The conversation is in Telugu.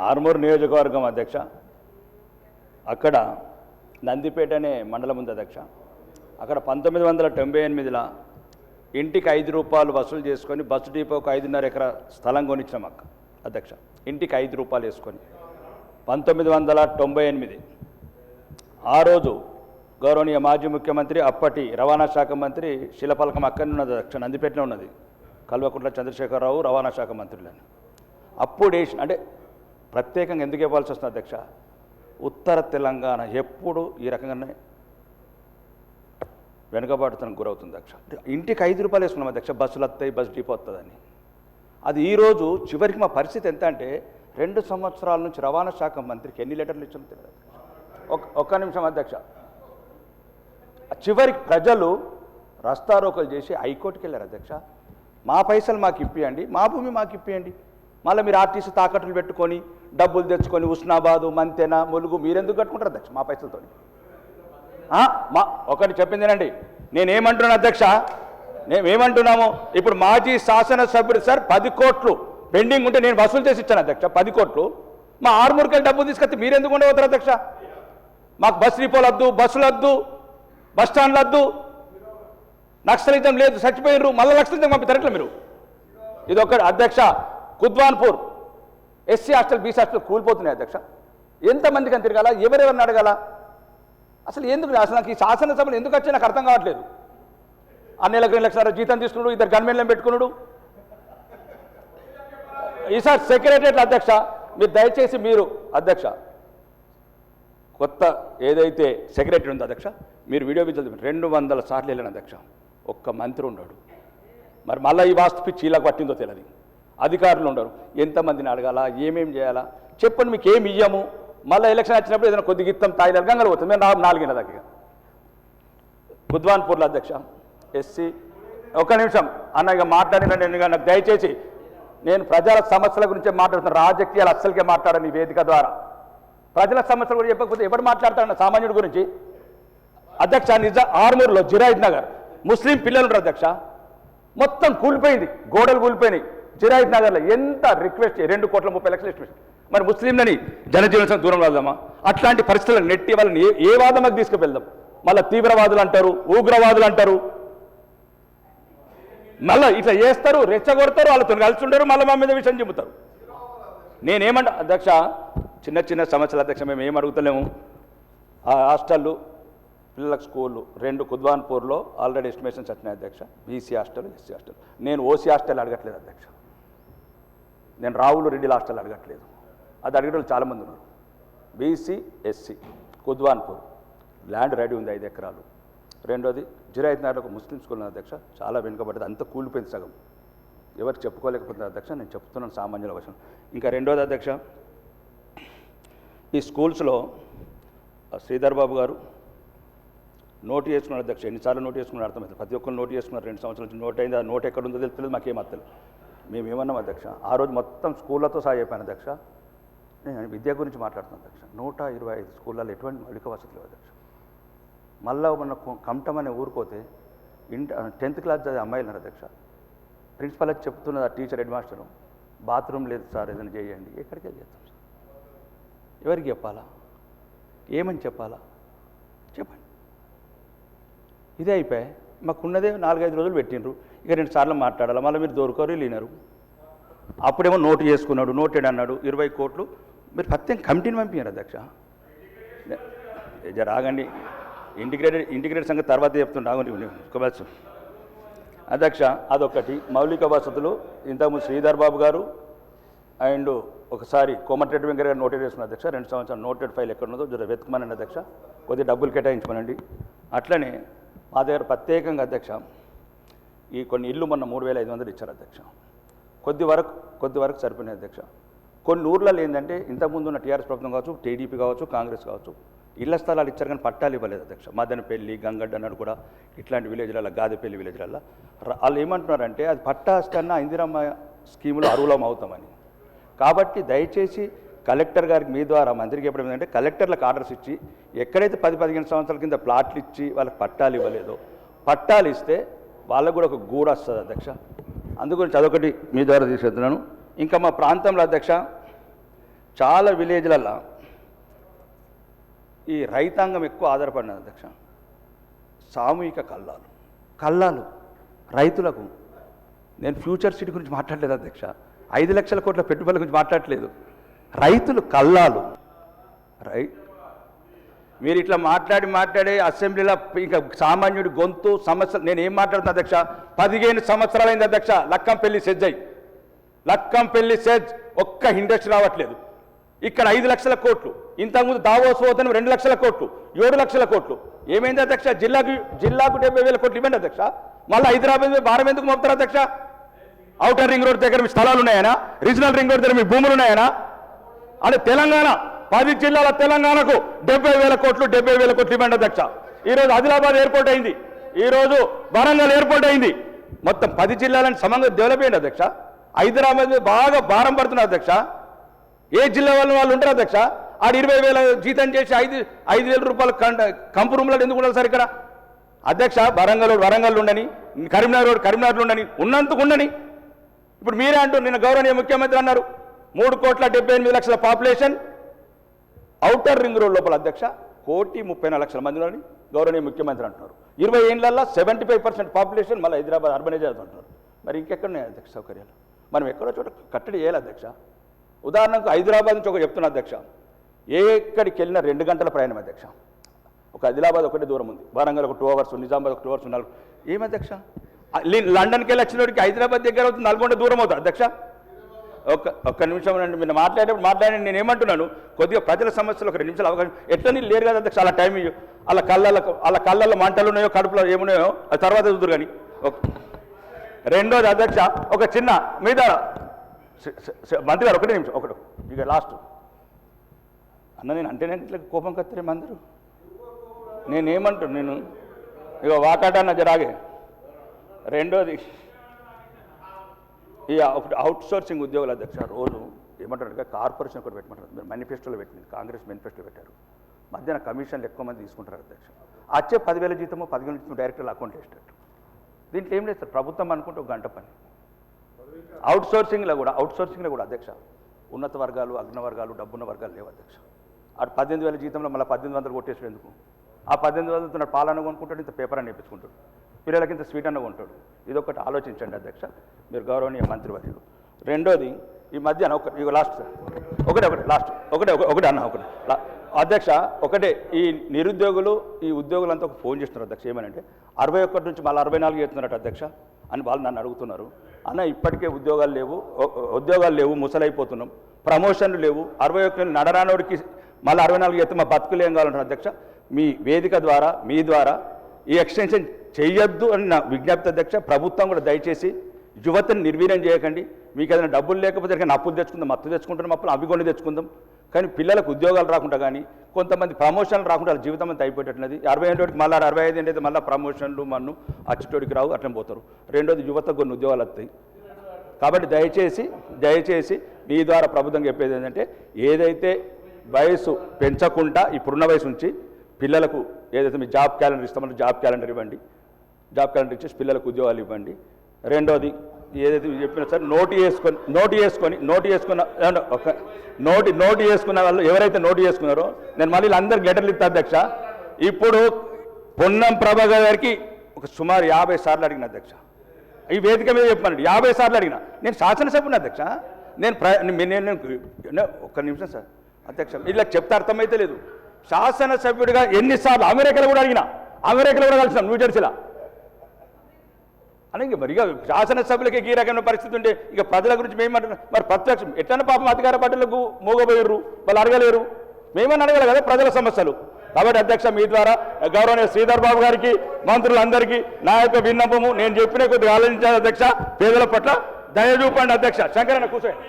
ఆర్మూర్ నియోజకవర్గం అధ్యక్ష, అక్కడ నందిపేట అనే మండలం ఉంది అధ్యక్ష. అక్కడ 1998లో ఇంటికి 5 రూపాయలు వసూలు చేసుకొని బస్సు డిపోకు 5.5 ఎకరా స్థలం కొనిచ్చినాం అధ్యక్ష. ఇంటికి 5 రూపాయలు వేసుకొని 1998 ఆ రోజు గౌరవనీయ మాజీ ముఖ్యమంత్రి అప్పటి రవాణా శాఖ మంత్రి శిలపలకం అక్కడనే ఉన్నది అధ్యక్ష, నందిపేటలో ఉన్నది. కల్వకుంట్ల చంద్రశేఖరరావు రవాణా శాఖ మంత్రులని అప్పుడు వేసిన, అంటే ప్రత్యేకంగా ఎందుకు ఇవ్వాల్సి వస్తుంది అధ్యక్ష, ఉత్తర తెలంగాణ ఎప్పుడు ఈ రకంగానే వెనుకబాటుతనం గురవుతుంది అధ్యక్ష. ఇంటికి 5 రూపాయలు వేసుకున్నాం అధ్యక్ష, బస్సులు వస్తాయి, బస్సు డిపో వస్తుందని. అది ఈరోజు చివరికి మా పరిస్థితి ఎంత అంటే 2 సంవత్సరాల నుంచి రవాణా శాఖ మంత్రికి ఎన్ని లెటర్లు ఇచ్చామో తెలియదు. ఒక్క నిమిషం అధ్యక్ష. చివరికి ప్రజలు రస్తారోకలు చేసి హైకోర్టుకి వెళ్ళారు అధ్యక్ష. మా పైసలు మాకు ఇప్పియండి, మా భూమి మాకు ఇప్పియండి, మళ్ళీ మీరు ఆర్టీసీ తాకట్టులు పెట్టుకొని డబ్బులు తెచ్చుకొని ఉస్నాబాదు మంతెన ములుగు మీరెందుకు కట్టుకుంటారు అధ్యక్ష మా పైసలతో? ఒకటి చెప్పిందేనండి, నేనేమంటున్నాను అధ్యక్ష, మేమేమంటున్నాము, ఇప్పుడు మాజీ శాసనసభ్యుడు సార్ 10 కోట్లు పెండింగ్ ఉంటే నేను వసూలు చేసి ఇచ్చాను అధ్యక్ష. 10 కోట్లు మా ఆర్మూర్కి డబ్బులు తీసుకొస్తే మీరెందుకు ఉండవుతారు అధ్యక్ష? మాకు బస్ డిపోలు వద్దు, బస్సులు వద్దు, బస్ స్టాండ్లు వద్దు, నక్సలిజం లేదు, చచ్చిపోయినరు, మళ్ళీ నక్సలిజం పంపిస్తారట్ల మీరు. ఇది ఒక్కటి అధ్యక్ష. Kudwanpur SC hostel BC hostel కూలిపోతున్నాయి అధ్యక్ష. ఎంతమందికి అని తిరగాల, ఎవరెవరిని అడగాల? అసలు ఎందుకు అసలు నాకు ఈ శాసనసభలు ఎందుకు వచ్చి నాకు అర్థం కావట్లేదు. 6 నెలలకు 2 లక్షల జీతం తీసుకున్నాడు, 2 గన్మెన్లను పెట్టుకున్నాడు. ఈసారి సెక్రటరియట్ అధ్యక్ష మీరు దయచేసి మీరు అధ్యక్ష కొత్త ఏదైతే సెక్రటరీ ఉందో అధ్యక్ష మీరు వీడియో విజువల్ 200 సార్లు వెళ్ళాను అధ్యక్ష, ఒక్క మంత్రి ఉన్నాడు. మరి మళ్ళీ ఈ వాస్తు పిచ్చి ఇలా పట్టిందో తెలియదు. అధికారులు ఉండరు, ఎంతమందిని అడగాల, ఏమేం చేయాలా చెప్పండి, మీకు ఏమి ఇయ్యము. మళ్ళీ ఎలక్షన్ వచ్చినప్పుడు ఏదైనా కొద్దిగా ఇస్తాం, తాయిలు గంగలు పోతుంది. మేము 4 దగ్గర బుద్వాన్పూర్లో అధ్యక్ష ఎస్సీ. ఒక్క నిమిషం అన్న, ఇక మాట్లాడినండి నాకు దయచేసి. నేను ప్రజల సమస్యల గురించే మాట్లాడుతున్నాను, రాజకీయాలు అస్సలకే మాట్లాడను ఈ వేదిక ద్వారా. ప్రజల సమస్యలు కూడా చెప్పకపోతే ఎవరు మాట్లాడతారన్న సామాన్యుడి గురించి అధ్యక్ష. ఆర్మూర్లో జిరాయిద్ నగర్ ముస్లిం పిల్లలు ఉంటారు అధ్యక్ష, మొత్తం కూలిపోయింది, గోడలు కూలిపోయినాయి. జిరాయిద్ నగర్లో ఎంత రిక్వెస్ట్ 2,30,00,000 ఎస్టిమేషన్. మరి ముస్లింలని జనజీవన దూరం వెళ్దామా? అట్లాంటి పరిస్థితులను నెట్టి వాళ్ళని ఏ వాదనకు తీసుకువెళ్దాం? మళ్ళీ తీవ్రవాదులు అంటారు, ఉగ్రవాదులు అంటారు, మళ్ళీ ఇట్లా చేస్తారు, రెచ్చగొడతారు, వాళ్ళతో కలిసి ఉండరు, మళ్ళీ మా మీద విషయం చెబుతారు. నేనేమంటా అధ్యక్ష, చిన్న చిన్న సమస్యలు అధ్యక్ష, మేము ఏం అడుగుతలేము. ఆ హాస్టళ్ళు పిల్లలకు స్కూళ్ళు 2 కుద్వాన్పూర్లో ఆల్రెడీ ఎస్టిమేషన్స్ వచ్చినాయి అధ్యక్ష. BC hostel, SC hostel. నేను ఓసీ హాస్టల్ అడగట్లేదు అధ్యక్ష, నేను రావులు రెడ్డిల హాస్టల్ అడగట్లేదు. అది అడిగేటోళ్ళు చాలామంది ఉన్నారు. BC SC Kudwanpur land ready ఉంది 5 ఎకరాలు. రెండోది జిరాయిత్ నగర్లో ఒక ముస్లిం స్కూల్ ఉంది అధ్యక్ష, చాలా వెనుకబడ్డది, అంత కూలిపోయింది సగం. ఎవరికి చెప్పుకోలేకపోతుంది అధ్యక్ష, నేను చెప్తున్నాను సామాన్యుల వశం. ఇంకా రెండోది అధ్యక్ష, ఈ స్కూల్స్లో శ్రీధర్ బాబు గారు నోటు చేసుకున్నారు అధ్యక్ష. ఎన్నిసార్లు నోటు చేసుకున్నారు అర్థమవుతుంది. ప్రతి ఒక్కరు నోటు చేసుకున్నారు. 2 సంవత్సరాల నుంచి నోట్ అయింది. ఆ నోట్ ఎక్కడ ఉందో తెలియదు, మాకేం అర్థం. మేమేమన్నాం అధ్యక్ష, ఆ రోజు మొత్తం స్కూళ్ళతో సహా చెప్పాను అధ్యక్ష. నేను విద్య గురించి మాట్లాడుతున్నాను అధ్యక్ష. 125 స్కూళ్ళల్లో ఎటువంటి మౌలిక వసతులు లేవు అధ్యక్ష. మళ్ళీ మన కమటం అనే ఊరుకోతే 10th క్లాస్ చదివే అమ్మాయిలు ఉన్నారు అధ్యక్ష. ప్రిన్సిపల్ వచ్చి చెప్తున్నది ఆ టీచర్ హెడ్ మాస్టరు, బాత్రూమ్ లేదు సార్, ఏదైనా చేయండి. ఎక్కడికి వెళ్ళి చేస్తాం సార్? ఎవరికి చెప్పాలా? ఏమని చెప్పాలా? చెప్పండి. ఇదే అయిపోయాయి. మాకున్నదే 4-5 రోజులు పెట్టిండ్రు. ఇక 2 సార్లు మాట్లాడాలి, మళ్ళీ మీరు దొరకరు లేనారు. అప్పుడేమో నోటు చేసుకున్నాడు, నోటెడ్ అన్నాడు, 20 కోట్లు. మీరు ప్రత్యేక కమిటీని పంపించారు అధ్యక్ష. రాగండి, ఇంటిగ్రేటెడ్ సంగతి తర్వాత చెప్తుండే ఆగండి అధ్యక్ష. అదొకటి. మౌలిక వసతులు ఇంతకుముందు శ్రీధర్ బాబు గారు అండ్ ఒకసారి కోమటిరెడ్డి వెంకయ్య గారు నోటెడ్ చేసుకున్నారు అధ్యక్ష. 2 సంవత్సరాలు నోటెడ్ ఫైల్ ఎక్కడ ఉన్నదో జర వెతుకమనండి అధ్యక్ష, కొద్దిగా డబ్బులు కేటాయించమనండి. అట్లనే మా దగ్గర ప్రత్యేకంగా అధ్యక్ష ఈ కొన్ని ఇల్లు మొన్న 3,500 ఇచ్చారు అధ్యక్ష. కొద్ది వరకు సరిపోయినాయి అధ్యక్ష. కొన్ని ఊర్లలో ఏంటంటే ఇంతకుముందు ఉన్న టీఆర్ఎస్ ప్రభుత్వం కావచ్చు, టీడీపీ కావచ్చు, కాంగ్రెస్ కావచ్చు, ఇళ్ల స్థలాలు ఇచ్చారు కానీ పట్టాలు ఇవ్వలేదు అధ్యక్ష. మదనపల్లి, గంగడ్డ అన్నాడు కూడా, ఇట్లాంటి విలేజ్లలో, గాదెపల్లి విలేజ్లలో వాళ్ళు ఏమంటున్నారంటే అది పట్టా కన్నా ఇందిరమ్మ స్కీములో అర్హులం అవుతామని. కాబట్టి దయచేసి కలెక్టర్ గారికి మీ ద్వారా మంత్రికి చెప్పడం ఏంటంటే, కలెక్టర్లకు ఆర్డర్స్ ఇచ్చి ఎక్కడైతే 10-15 సంవత్సరాల కింద ప్లాట్లు ఇచ్చి వాళ్ళకి పట్టాలు ఇవ్వలేదో, పట్టాలు ఇస్తే వాళ్ళకు కూడా ఒక గూడు వస్తుంది అధ్యక్ష. అందుగురించి అదొకటి మీ ద్వారా తీసుకెళ్తున్నాను. ఇంకా మా ప్రాంతంలో అధ్యక్ష చాలా విలేజ్లల్లో ఈ రైతాంగం ఎక్కువ ఆధారపడినది అధ్యక్ష. సామూహిక కల్లాలు రైతులకు. నేను ఫ్యూచర్ సిటీ గురించి మాట్లాడలేదు అధ్యక్ష, 5 లక్షల కోట్ల పెట్టుబడుల గురించి మాట్లాడలేదు. రైతులు కల్లాలు. మీరు ఇట్లా మాట్లాడి అసెంబ్లీలో ఇంకా సామాన్యుడి గొంతు సమస్య. నేను ఏం మాట్లాడుతున్నా అధ్యక్ష, 15 సంవత్సరాలైంది అధ్యక్ష లక్కంపల్లి సెజ్ ఒక్క ఇండస్ట్రీ రావట్లేదు. ఇక్కడ 5 లక్షల కోట్లు, ఇంతకుముందు దావోస్ పోతేనే 2 లక్షల కోట్లు, 7 లక్షల కోట్లు. ఏమైంది అధ్యక్ష? జిల్లాకు 70,000 కోట్లు ఇవ్వండి అధ్యక్ష. మళ్ళీ హైదరాబాద్ భారం ఎందుకు మోపుతారు అధ్యక్ష? ఔటర్ రింగ్ రోడ్ దగ్గర మీ స్థలాలు ఉన్నాయనా? రీజనల్ రింగ్ రోడ్ దగ్గర మీ భూములు ఉన్నాయనా? అంటే తెలంగాణ 10 జిల్లాల తెలంగాణకు 70,000 కోట్లు ఇవ్వండి అధ్యక్ష. ఈరోజు ఆదిలాబాద్ ఎయిర్పోర్ట్ అయింది, ఈరోజు వరంగల్ ఎయిర్పోర్ట్ అయింది. మొత్తం 10 జిల్లాలను సమంగా డెవలప్ అయ్యింది అధ్యక్ష. హైదరాబాద్ బాగా భారం పడుతున్నారు అధ్యక్ష. ఏ జిల్లా వాళ్ళు ఉంటారు అధ్యక్ష? ఆడు 20,000 జీతం చేసి 5,000 రూపాయలు కంపు రూమ్లో ఎందుకు ఉండాలి సార్ ఇక్కడ అధ్యక్ష? వరంగల్ ఉండని, కరీంనగర్ ఉండని, ఉన్నందుకు ఉండని. ఇప్పుడు మీరే అంటూ నిన్న గౌరవనీయ ముఖ్యమంత్రి అన్నారు 3,78,00,000 పాపులేషన్ ఔటర్ రింగ్ రోడ్ లోపల అధ్యక్ష 1,34,00,000 మంది అని గౌరవనీయ ముఖ్యమంత్రి అంటున్నారు. 20 ఏళ్లలో 75% పాపులేషన్ మళ్ళీ హైదరాబాద్ అర్బనైజ్ అవుతుంటున్నారు. మరి ఇంకెక్కడున్నాయి అధ్యక్ష సౌకర్యాలు? మనం ఎక్కడో చోట కట్టడి చేయాలి అధ్యక్ష. ఉదాహరణకు హైదరాబాద్ నుంచి ఒక చెప్తున్నా అధ్యక్ష, ఎక్కడికి వెళ్ళినా 2 గంటల ప్రయాణం అధ్యక్ష. ఒక ఆదిలాబాద్ ఒకటే దూరం ఉంది, వరంగల్ ఒక 2 అవర్స్, నిజామాబాద్ ఒక 2 అవర్స్ ఉండాలి. ఏమి అధ్యక్ష? లండన్కి వెళ్ళి వచ్చినోడికి హైదరాబాద్ దగ్గర అవుతుంది, నల్గొండ దూరం అవుతుంది అధ్యక్ష. ఒక్క నిమిషం మీరు మాట్లాడి నేను ఏమంటున్నాను, కొద్దిగా ప్రజల సమస్యలు ఒక 2 నిమిషాలు అవకాశం. ఎట్లా నీళ్ళు లేరు కదా అధ్యక్ష, అలా టైం ఇయ్యు. అలా కళ్ళల్లో మంటలు ఉన్నాయో, కడుపులో ఏమున్నాయో అది తర్వాత చూద్దరు కానీ. రెండోది అధ్యక్ష, ఒక చిన్న మీద మంత్రి గారు 1 నిమిషం ఇక లాస్ట్ అన్న. నేను అంటే నేను ఇట్లా కోపం కత్తరేమో అందరూ. నేను ఇక వాకాటన్న జరాగే. రెండోది ఈ ఒకటి అవుట్ సోర్సింగ్ ఉద్యోగుల అధ్యక్ష. రోజు ఏమంటారు, కార్పొరేషన్ ఒకటి పెట్టమంటారు. మీరు మేనిఫెస్టోలో పెట్టింది, కాంగ్రెస్ మేనిఫెస్టో పెట్టారు. మధ్యాహ్నం కమిషన్లు ఎక్కువ మంది తీసుకుంటారు అధ్యక్ష. వచ్చే 10,000 జీతము 10,000 జీతం డైరెక్టర్లు అకౌంట్ వేసేటట్టు. దీంట్లో ఏం లేదు సార్, ప్రభుత్వం అనుకుంటే 1 గంట పని. అవుట్ సోర్సింగ్లో కూడా అధ్యక్ష ఉన్నత వర్గాలు, అగ్న వర్గాలు, డబ్బున్న వర్గాలు లేవు అధ్యక్ష. అటు 18,000 జీతంలో మళ్ళీ 1,800 కొట్టేసాడు ఎందుకు? ఆ 18,000 పాలన కొనుక్కుంటాడు, ఇంత పేపర్ అని నేర్పించుకుంటాడు, పిల్లలకి ఇంత స్వీట్ అన్న కొంటాడు. ఇదొకటి ఆలోచించండి అధ్యక్ష, మీరు గౌరవనీయ మంత్రివర్యులు. రెండోది ఈ మధ్యాహ్నం అధ్యక్ష ఈ నిరుద్యోగులు ఈ ఉద్యోగులంతా ఒక ఫోన్ చేస్తున్నారు అధ్యక్ష. ఏమనంటే 61 నుంచి మళ్ళీ 64 చేస్తున్నారట అధ్యక్ష అని వాళ్ళు నన్ను అడుగుతున్నారు. అన్న ఇప్పటికే ఉద్యోగాలు లేవు, ముసలైపోతున్నాం, ప్రమోషన్లు లేవు, 61 నడరానోడికి మళ్ళీ 64 చేస్తే మా బతుకులు ఏం కావాలంటారు అధ్యక్ష. మీ వేదిక ద్వారా మీ ద్వారా ఈ ఎక్స్టెన్షన్ చేయొద్దు అని నా విజ్ఞప్తి అధ్యక్ష. ప్రభుత్వం కూడా దయచేసి యువతను నిర్వీర్యం చేయకండి. మీకు ఏదైనా డబ్బులు లేకపోతే అప్పులు తెచ్చుకుందాం, మత్తు తెచ్చుకుంటున్నాం, అప్పులు అవి కొన్ని తెచ్చుకుందాం. కానీ పిల్లలకు ఉద్యోగాలు రాకుండా కానీ కొంతమంది ప్రమోషన్లు రాకుండా వాళ్ళ జీవితం అంతా అయిపోయేటట్లున్నది. 68 మళ్ళీ 65 అయితే మళ్ళీ ప్రమోషన్లు మన్ను అచ్చుటోడికి రావు, అట్లా పోతారు. రెండోది యువతకు కొన్ని ఉద్యోగాలు వస్తాయి. కాబట్టి దయచేసి మీ ద్వారా ప్రభుత్వం చెప్పేది ఏంటంటే, ఏదైతే వయసు పెంచకుండా ఇప్పుడున్న వయసు నుంచి పిల్లలకు ఏదైతే మీ జాబ్ క్యాలెండర్ ఇస్తామో జాబ్ క్యాలెండర్ ఇవ్వండి, జాబ్ క్యాలెండర్ ఇచ్చేసి పిల్లలకు ఉద్యోగాలు ఇవ్వండి. రెండోది ఏదైతే చెప్పినా సార్ నోటు చేసుకున్న వాళ్ళు ఎవరైతే నోటు చేసుకున్నారో నేను మళ్ళీ అందరికి లెటర్లు ఇస్తా అధ్యక్ష. ఇప్పుడు పొన్నం ప్రభాకర్ గారికి ఒక సుమారు 50 సార్లు అడిగిన అధ్యక్ష. ఈ వేదిక మీద చెప్పమన్నాడు 50 సార్లు అడిగిన. నేను శాసనసభ్యుని అధ్యక్ష. నేను ఒక్క నిమిషం సార్ అధ్యక్ష, ఇలా చెప్తే అర్థమైతే లేదు. శాసనసభ్యుడిగా ఎన్నిసార్లు అమెరికాలో కూడా కలిసినాం, న్యూజెర్సీలో. అని మరి ఇక శాసనసభ్యులకి ఈ రకమైన పరిస్థితి ఉంటే ఇక ప్రజల గురించి మేమంటున్నాం. మరి ప్రత్యక్షం ఎట్లన్నా పాపం అధికార పార్టీలకు మోగబోయారు, వాళ్ళు అడగలేరు, మేమని అడగాలి కదా ప్రజల సమస్యలు. కాబట్టి అధ్యక్ష మీ ద్వారా గౌరవనీయ శ్రీధర్ బాబు గారికి, మంత్రులందరికీ నా యొక్క విన్నపము, నేను చెప్పిన కొద్దిగా ఆలోచించాలి అధ్యక్ష. పేదల పట్ల దయ చూపండి అధ్యక్ష. శంకరన్న కూర్చోండి.